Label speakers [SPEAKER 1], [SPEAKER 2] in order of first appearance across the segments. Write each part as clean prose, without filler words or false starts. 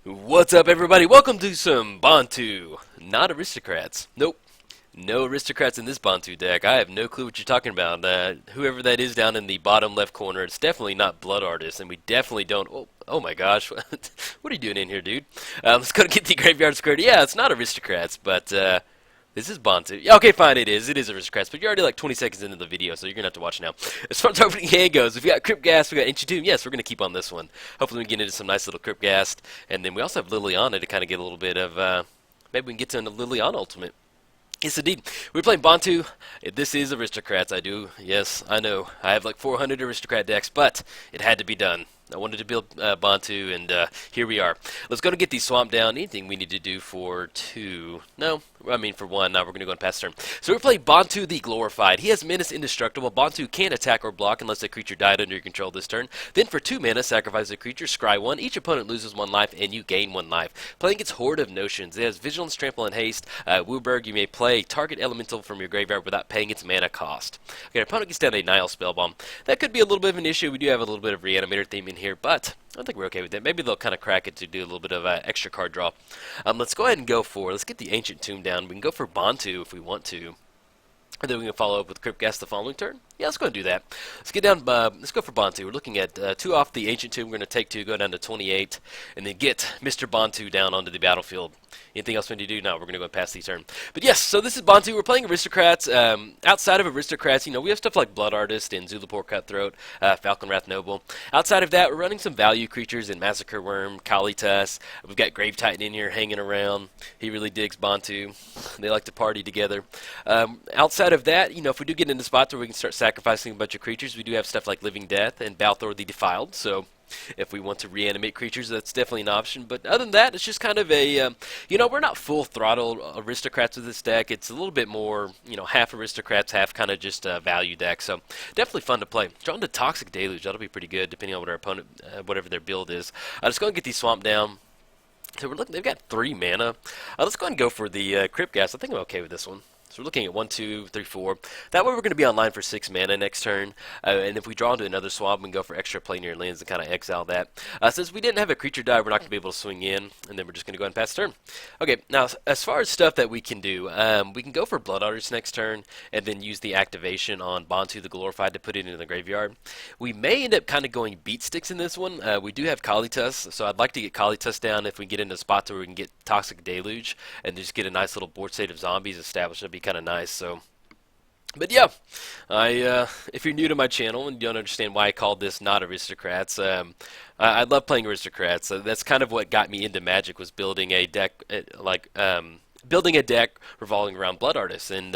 [SPEAKER 1] What's up, everybody? Welcome to some Bontu. Not aristocrats. Nope. No aristocrats in this Bontu deck. I have no clue what you're talking about. Whoever that is down in the bottom left corner, it's definitely not Blood Artist, and we definitely don't... Oh my gosh. What are you doing in here, dude? Let's go to get the Graveyard Squared. Yeah, it's not aristocrats, but... This is Bontu. Yeah, okay, fine, it is. It is aristocrats, but you're already like 20 seconds into the video, so you're going to have to watch now. As far as opening hand goes, if we got Crypt Gas, we got Ancient Tomb, yes, we're going to keep on this one. Hopefully we can get into some nice little Crypt Gas, and then we also have Liliana to kind of get a little bit of, maybe we can get to a Liliana Ultimate. Yes, indeed. We're playing Bontu. This is aristocrats, I do. Yes, I know. I have like 400 aristocrat decks, but it had to be done. I wanted to build Bontu, and here we are. Let's go to get the swamp down. Anything we need to do for two? No, I mean for one. Now we're going to go and pass turn. So we're playing Bontu the Glorified. He has Menace Indestructible. Bontu can't attack or block unless a creature died under your control this turn. Then for 2 mana, sacrifice a creature, scry 1. Each opponent loses 1 life, and you gain 1 life. Playing its Horde of Notions. It has Vigilance, Trample, and Haste. Wooburg, you may play target elemental from your graveyard without paying its mana cost. Okay, our opponent gets down a Nile Spellbomb. That could be a little bit of an issue. We do have a little bit of Reanimator theme in here, but I think we're okay with that. Maybe they'll kind of crack it to do a little bit of extra card draw. Let's go ahead and go for, let's get the Ancient Tomb down. We can go for Bontu if we want to. And then we can follow up with Crypt Gas the following turn. Yeah, let's go and do that. Let's get down, let's go for Bontu. We're looking at 2 off the Ancient Tomb. We're going to take 2, go down to 28, and then get Mr. Bontu down onto the battlefield. Anything else we need to do? No, we're going to go past the turn. But yes, so this is Bontu. We're playing Aristocrats. Outside of Aristocrats, you know, we have stuff like Blood Artist and Zulapor Cutthroat, Falcon Wrath Noble. Outside of that, we're running some value creatures in Massacre Worm, Kalitas. We've got Grave Titan in here hanging around. He really digs Bontu. They like to party together. Outside of that, you know, if we do get into spots where we can start sacrificing a bunch of creatures, we do have stuff like Living Death and Balthor the Defiled, so if we want to reanimate creatures, that's definitely an option. But other than that, it's just kind of a, you know, we're not full throttle aristocrats with this deck. It's a little bit more, you know, half aristocrats, half kind of just a value deck. So definitely fun to play. Drawn to Toxic Deluge, that'll be pretty good depending on what our opponent, whatever their build is. Let's go and get these swamp down. So we're looking, they've got 3 mana. Let's go ahead and go for the Crypt Gas. I think I'm okay with this one. So we're looking at 1, 2, 3, 4. That way we're going to be online for 6 mana next turn. And if we draw into another swamp, we can go for extra planar lands and kind of exile that. Since we didn't have a creature die, we're not going to be able to swing in. And then we're just going to go ahead and pass turn. Okay, now as far as stuff that we can do, we can go for Blood Artist next turn and then use the activation on Bontu the Glorified to put it into the graveyard. We may end up kind of going Beat Sticks in this one. We do have Kalitas, so I'd like to get Kalitas down if we get into spots where we can get Toxic Deluge and just get a nice little board state of zombies established. That'd be kind of nice. So, but yeah, if you're new to my channel and you don't understand why I called this not aristocrats, I love playing aristocrats. That's kind of what got me into Magic, was building a deck building a deck revolving around Blood Artists. And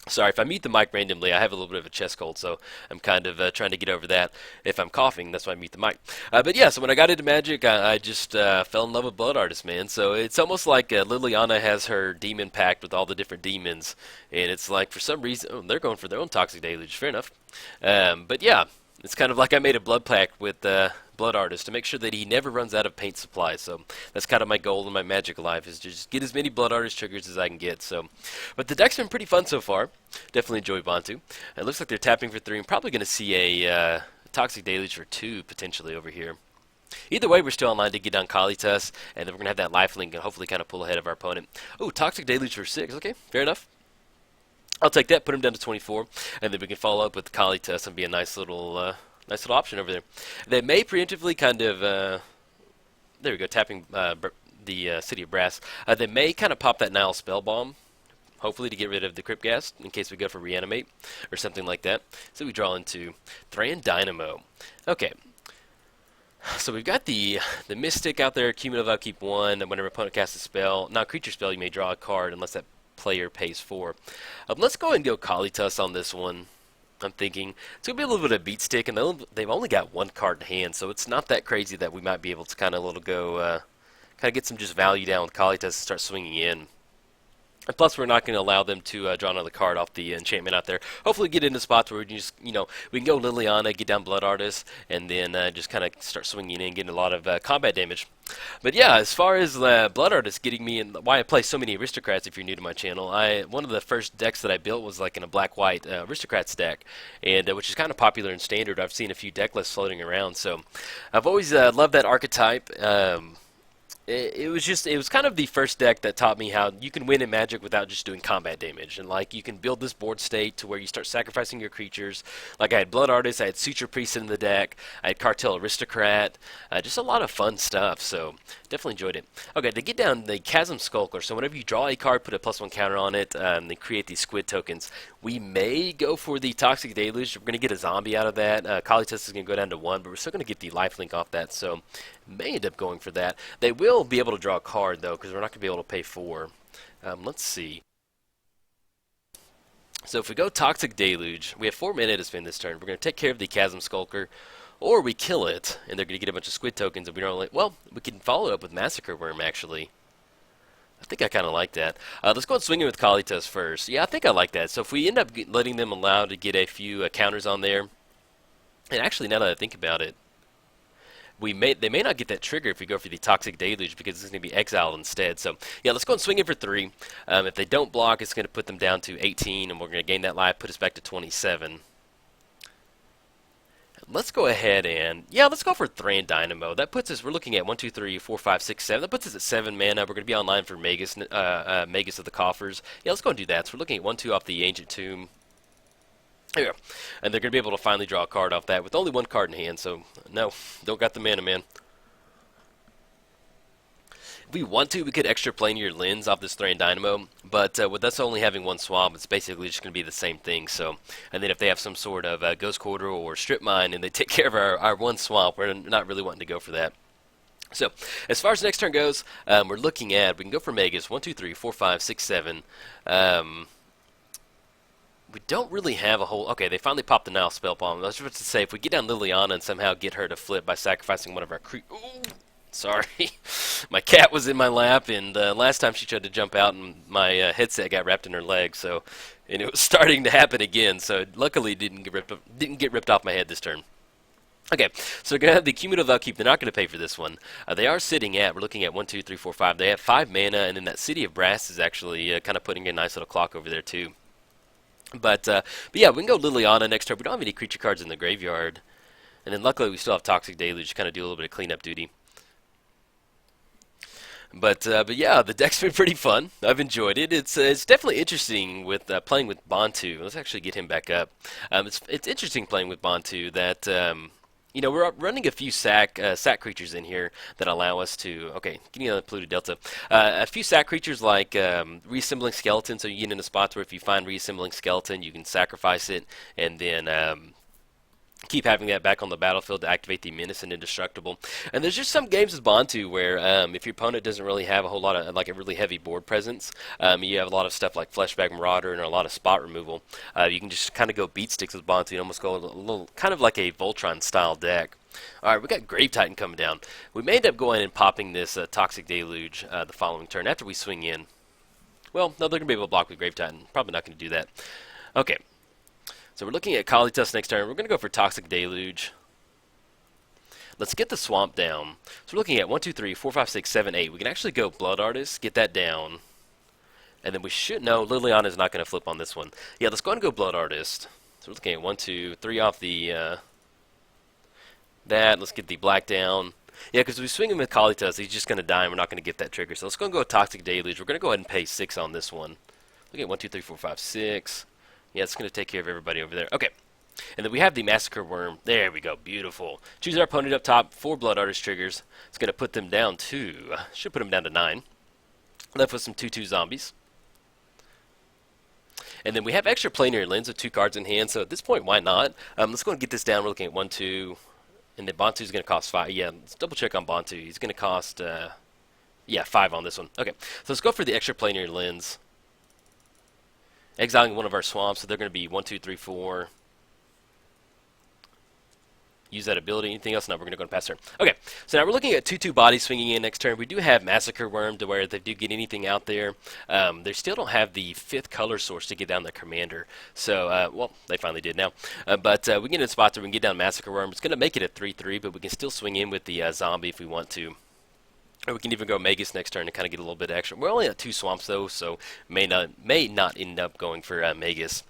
[SPEAKER 1] sorry if I mute the mic randomly. I have a little bit of a chest cold, so I'm kind of trying to get over that. If I'm coughing, that's why I mute the mic. But yeah, so when I got into Magic, I just fell in love with Blood Artist, man. So it's almost like Liliana has her demon pact with all the different demons, and it's like for some reason, they're going for their own Toxic Deluge. Fair enough. But yeah, it's kind of like I made a blood pact with Blood Artist to make sure that he never runs out of paint supply. So that's kind of my goal in my Magic life, is to just get as many Blood Artist triggers as I can get. So, but the deck's been pretty fun so far. Definitely enjoy Bontu. It looks like they're tapping for 3. I'm probably going to see a Toxic Deluge for 2 potentially over here. Either way, we're still online to get down Kalitas, and then we're going to have that lifelink and hopefully kind of pull ahead of our opponent. Oh, Toxic Deluge for 6. Okay, fair enough. I'll take that, put him down to 24, and then we can follow up with Kalitas and be a nice little option over there. They may preemptively kind of, there we go, tapping the City of Brass. They may kind of pop that Nile Spellbomb, hopefully to get rid of the Crypt Gas in case we go for Reanimate or something like that. So we draw into Thran Dynamo. Okay. So we've got the Mystic out there, cumulative upkeep 1, and whenever opponent casts a spell, not a creature spell, you may draw a card unless that player pays 4. Let's go ahead and go Kalitas on this one. I'm thinking it's going to be a little bit of beat stick, and they've only got 1 card in hand, so it's not that crazy that we might be able to kind of get some just value down with Kalitas and start swinging in. And plus, we're not going to allow them to draw another card off the enchantment out there. Hopefully, get into spots where we can just, we can go Liliana, get down Blood Artist, and then just kind of start swinging in, getting a lot of combat damage. But yeah, as far as Blood Artist getting me, and why I play so many Aristocrats, if you're new to my channel, one of the first decks that I built was like in a black-white Aristocrats deck, and which is kind of popular in Standard. I've seen a few deck lists floating around, so I've always loved that archetype. It was kind of the first deck that taught me how you can win in Magic without just doing combat damage, and like you can build this board state to where you start sacrificing your creatures. Like I had Blood Artist, I had Suture Priest in the deck, I had Cartel Aristocrat, just a lot of fun stuff. So definitely enjoyed it. Okay, to get down the Chasm Skulker. So whenever you draw a card, put a +1 counter on it, then create these squid tokens. We may go for the Toxic Deluge. We're going to get a zombie out of that. Kalitas is going to go down to 1, but we're still going to get the lifelink off that. So may end up going for that. They will be able to draw a card, though, because we're not going to be able to pay 4. Let's see. So if we go Toxic Deluge, we have 4 mana to spend this turn. We're going to take care of the Chasm Skulker, or we kill it, and they're going to get a bunch of squid tokens. And we don't well, we can follow it up with Massacre Worm, actually. I think I kind of like that. Let's go and swing it with Kalitas first. Yeah, I think I like that. So if we end up letting them allow to get a few counters on there, and actually now that I think about it, they may not get that trigger if we go for the Toxic Deluge because it's going to be exiled instead. So yeah, let's go and swing it for 3. If they don't block, it's going to put them down to 18, and we're going to gain that life, put us back to 27. Let's go ahead and, yeah, let's go for Thran Dynamo. That puts us, we're looking at 1, 2, 3, 4, 5, 6, 7. That puts us at 7 mana. We're going to be online for Magus of the Coffers. Yeah, let's go and do that. So we're looking at 1, 2 off the Ancient Tomb. There we go. And they're going to be able to finally draw a card off that with only 1 card in hand. So, no, don't got the mana, man. If we want to, we could extra Planar Lens off this Thran Dynamo, but with us only having 1 swamp, it's basically just going to be the same thing. So, and then if they have some sort of Ghost Quarter or Strip Mine and they take care of our 1 swamp, we're not really wanting to go for that. So, as far as next turn goes, we're looking at, we can go for Magus, 1, 2, 3, 4, 5, 6, 7. We don't really have a whole... Okay, they finally popped the Nile Spell Bomb. I was about to say, if we get down Liliana and somehow get her to flip by sacrificing one of our sorry. My cat was in my lap, and last time she tried to jump out, and my headset got wrapped in her leg, and it was starting to happen again, so luckily it didn't get ripped off my head this turn. Okay, so we're going to have the Cumulative Upkeep. They're not going to pay for this one. They are sitting at, we're looking at 1, 2, 3, 4, 5. They have 5 mana, and then that City of Brass is actually kind of putting a nice little clock over there, too. But yeah, we can go Liliana next turn. We don't have any creature cards in the graveyard. And then luckily we still have Toxic Deluge to kind of do a little bit of cleanup duty. But yeah, the deck's been pretty fun. I've enjoyed it. It's definitely interesting with playing with Bontu. Let's actually get him back up. It's interesting playing with Bontu that we're running a few sack creatures in here that allow us to getting on the Polluted Delta. A few sack creatures like Reassembling Skeleton. So you get into spots where if you find Reassembling Skeleton, you can sacrifice it and then keep having that back on the battlefield to activate the Menace and Indestructible. And there's just some games with Bontu where if your opponent doesn't really have a whole lot of, like a really heavy board presence, you have a lot of stuff like Fleshbag Marauder and a lot of spot removal, you can just kind of go beat sticks with Bontu and almost go a little kind of like a Voltron style deck. Alright, we got Grave Titan coming down. We may end up going and popping this Toxic Deluge the following turn after we swing in. Well, no, they're going to be able to block with Grave Titan. Probably not going to do that. Okay. So we're looking at Kalitas next turn. We're going to go for Toxic Deluge. Let's get the Swamp down. So we're looking at 1, 2, 3, 4, 5, 6, 7, 8. We can actually go Blood Artist, get that down. And then we should... No, Liliana is not going to flip on this one. Yeah, let's go ahead and go Blood Artist. So we're looking at 1, 2, 3 off the... that. Let's get the black down. Yeah, because if we swing him with Kalitas, he's just going to die and we're not going to get that trigger. So let's go and go Toxic Deluge. We're going to go ahead and pay 6 on this one. Look at 1, 2, 3, 4, 5, 6. Yeah, it's going to take care of everybody over there. Okay. And then we have the Massacre Worm. There we go. Beautiful. Choose our opponent up top. 4 Blood Artist triggers. It's going to put them down to... should put them down to 9. Left with some 2/2 zombies. And then we have extra Planar Lens with 2 cards in hand. So at this point, why not? Let's go and get this down. We're looking at 1, 2. And then Bontu's going to cost 5. Yeah, let's double check on Bontu. He's going to cost... yeah, 5 on this one. Okay. So let's go for the extra Planar Lens. Exiling one of our swamps, so they're going to be 1, 2, 3, 4. use that ability. Anything else? No, we're going to go and pass turn. Okay, so now we're looking at 2/2 bodies swinging in next turn. We do have Massacre Worm to where if they do get anything out there, they still don't have the 5th color source to get down the commander. So, well, they finally did now. But we get in a spot where we can get down Massacre Worm. It's going to make it a 3/3, but we can still swing in with the zombie if we want to. Or we can even go Magus next turn to kind of get a little bit extra. We're only at 2 swamps though, so may not end up going for Magus.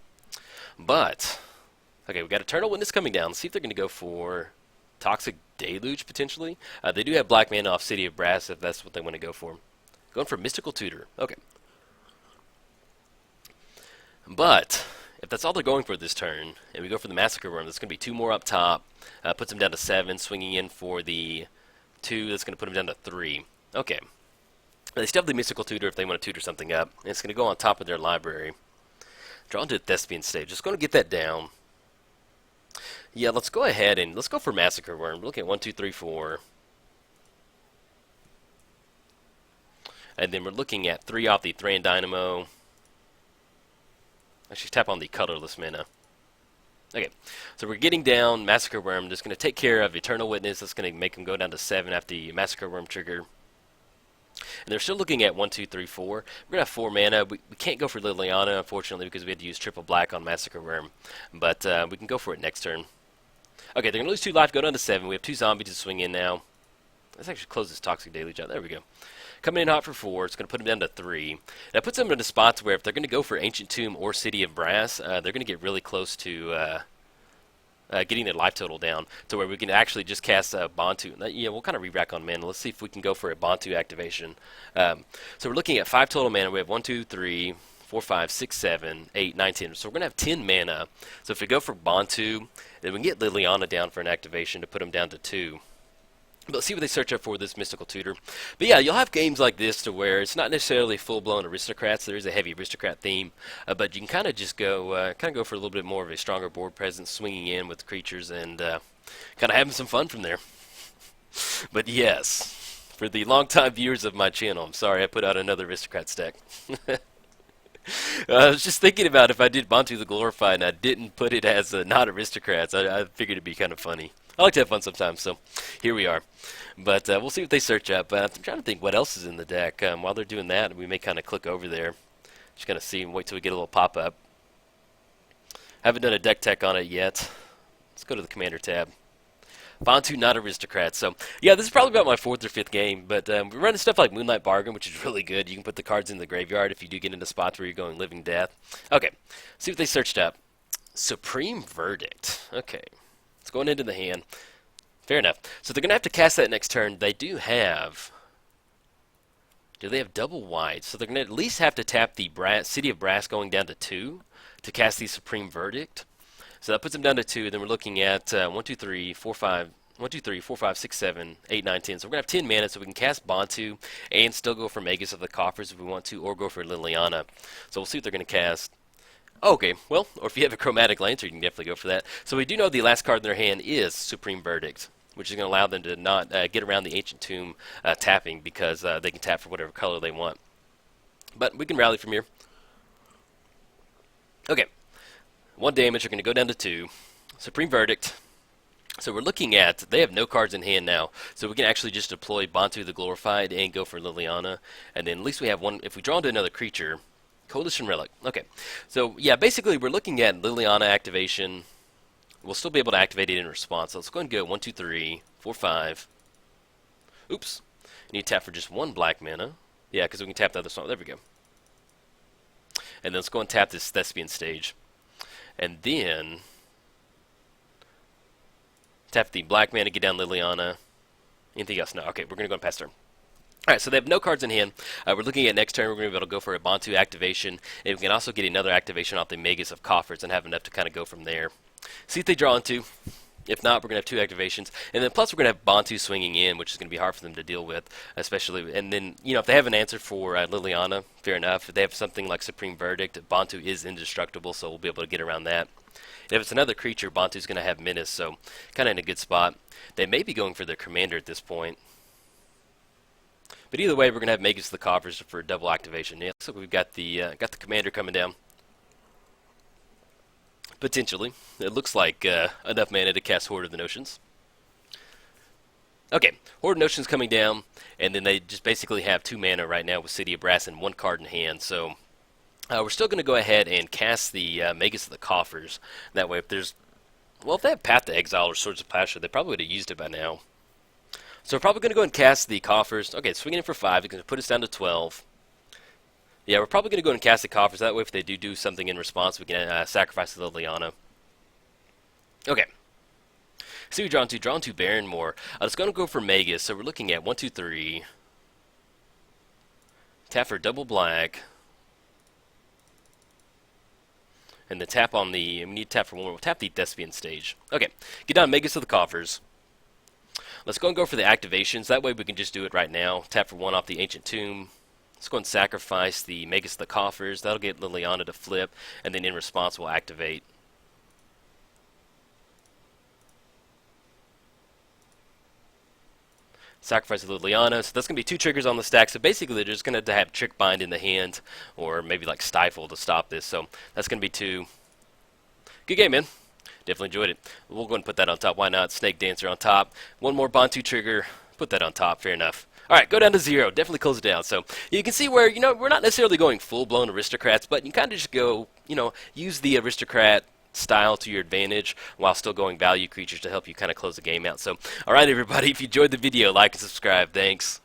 [SPEAKER 1] But okay, we got Eternal Witness coming down. Let's see if they're going to go for Toxic Deluge potentially. They do have black mana off City of Brass if that's what they want to go for. Going for Mystical Tutor. Okay. But if that's all they're going for this turn, and we go for the Massacre Worm, that's going to be 2 more up top. Puts them down to 7, swinging in for the 2, that's going to put them down to 3. Okay. They still have the Mystical Tutor if they want to tutor something up. And it's going to go on top of their library. Draw into a Thespian stage. Just going to get that down. Yeah, let's go ahead and let's go for Massacre Worm. We're looking at 1, 2, 3, 4. And then we're looking at 3 off the Thran Dynamo. Actually, tap on the colorless mana. Okay, so we're getting down Massacre Worm. Just going to take care of Eternal Witness. That's going to make them go down to 7 after the Massacre Worm trigger. And they're still looking at 1, 2, 3, 4. We're going to have 4 mana. We can't go for Liliana, unfortunately, because we had to use triple black on Massacre Worm. But we can go for it next turn. Okay, they're going to lose 2 life, go down to 7. We have 2 zombies to swing in now. Let's actually close this Toxic Deluge out. There we go. Coming in hot for 4. It's going to put them down to 3. That puts them in a spot where if they're going to go for Ancient Tomb or City of Brass, they're going to get really close to getting their life total down to where we can actually just cast Bontu. Yeah, we'll kind of re-rack on mana. Let's see if we can go for a Bontu activation. So we're looking at 5 total mana. We have 1, 2, 3, 4, 5, 6, 7, 8, 9, 10. So we're going to have 10 mana. So if we go for Bontu, then we can get Liliana down for an activation to put them down to 2. But let's see what they search up for this Mystical Tutor. But yeah, you'll have games like this to where it's not necessarily full-blown aristocrats. There is a heavy aristocrat theme, but you can kind of just go, for a little bit more of a stronger board presence, swinging in with creatures and kind of having some fun from there. But yes, for the long-time viewers of my channel, I'm sorry I put out another aristocrat stack. I was just thinking about if I did Bontu the Glorified and I didn't put it as not aristocrats, I figured it'd be kind of funny. I like to have fun sometimes, so here we are. But we'll see what they search up. I'm trying to think what else is in the deck. While they're doing that, we may kind of click over there. Just kind of see and wait till we get a little pop-up. Haven't done a deck tech on it yet. Let's go to the Commander tab. Bontu, not aristocrats. So, yeah, this is probably about my 4th or 5th game. But we're running stuff like Moonlight Bargain, which is really good. You can put the cards in the graveyard if you do get into spots where you're going Living Death. Okay, see what they searched up. Supreme Verdict. Okay. It's going into the hand. Fair enough. So they're going to have to cast that next turn. They do have double white? So they're going to at least have to tap the City of Brass going down to 2 to cast the Supreme Verdict. So that puts them down to 2. Then we're looking at 1, 2, 3, 4, 5. 1, 2, 3, 4, 5, 6, 7, 8, 9, 10. So we're going to have 10 mana, so we can cast Bontu and still go for Magus of the Coffers if we want to, or go for Liliana. So we'll see what they're going to cast. Okay, well, or if you have a Chromatic Lancer, you can definitely go for that. So we do know the last card in their hand is Supreme Verdict, which is going to allow them to not get around the Ancient Tomb tapping because they can tap for whatever color they want. But we can rally from here. Okay, 1 damage, are going to go down to 2. Supreme Verdict. So we're looking at, they have no cards in hand now, so we can actually just deploy Bontu the Glorified and go for Liliana. And then at least we have one, if we draw into another creature, Coalition Relic. Okay, so yeah, basically we're looking at Liliana activation. We'll still be able to activate it in response. So let's go ahead and go 1, 2, 3, 4, 5. Oops. You need to tap for just 1 black mana. Yeah, because we can tap the other song. There we go. And then let's go and tap this Thespian stage. And then tap the black mana, get down Liliana. Anything else? No. Okay, we're going to go and pass turn. Alright, so they have no cards in hand. We're looking at next turn, we're going to be able to go for a Bontu activation, and we can also get another activation off the Magus of Coffers and have enough to kind of go from there. See if they draw into. If not, we're going to have 2 activations. And then plus we're going to have Bontu swinging in, which is going to be hard for them to deal with, especially. And then, you know, if they have an answer for Liliana, fair enough. If they have something like Supreme Verdict, Bontu is indestructible, so we'll be able to get around that. If it's another creature, Bontu's going to have Menace, so kind of in a good spot. They may be going for their commander at this point. But either way, we're going to have Magus the Coffers for a double activation. Yeah, looks like we've got the commander coming down. Potentially. It looks like enough mana to cast Horde of the Notions. Okay, Horde Notion's coming down, and then they just basically have 2 mana right now with City of Brass and 1 card in hand. So we're still going to go ahead and cast the Magus of the Coffers. That way, if there's well, if they have Path to Exile or Swords of Passion, they probably would have used it by now. So we're probably going to go and cast the Coffers. Okay, swinging in for 5. You're going to put us down to 12. Yeah, we're probably going to go and cast the Coffers. That way, if they do something in response, we can sacrifice the Liliana. Okay. See, we drawn 2. Drawn 2 Barrenmore. It's going to go for Magus. So we're looking at 1, 2, 3. Tap for double black. And then tap on the... We need to tap for one more. We'll tap the Thespian stage. Okay. Get down Magus of the Coffers. Let's go and go for the activations. That way we can just do it right now. Tap for 1 off the Ancient Tomb. Let's go and sacrifice the Magus of the Coffers. That'll get Liliana to flip. And then in response we'll activate. Sacrifice the Liliana. So that's going to be 2 triggers on the stack. So basically they're just going to have Trick Bind in the hand. Or maybe like Stifle to stop this. So that's going to be 2. Good game, man. Definitely enjoyed it. We'll go and put that on top. Why not? Snake Dancer on top. 1 more Bontu trigger. Put that on top. Fair enough. Alright, go down to 0. Definitely close it down. So you can see where, we're not necessarily going full-blown aristocrats, but you kind of just go, use the aristocrat style to your advantage while still going value creatures to help you kind of close the game out. So, alright everybody, if you enjoyed the video, like and subscribe. Thanks.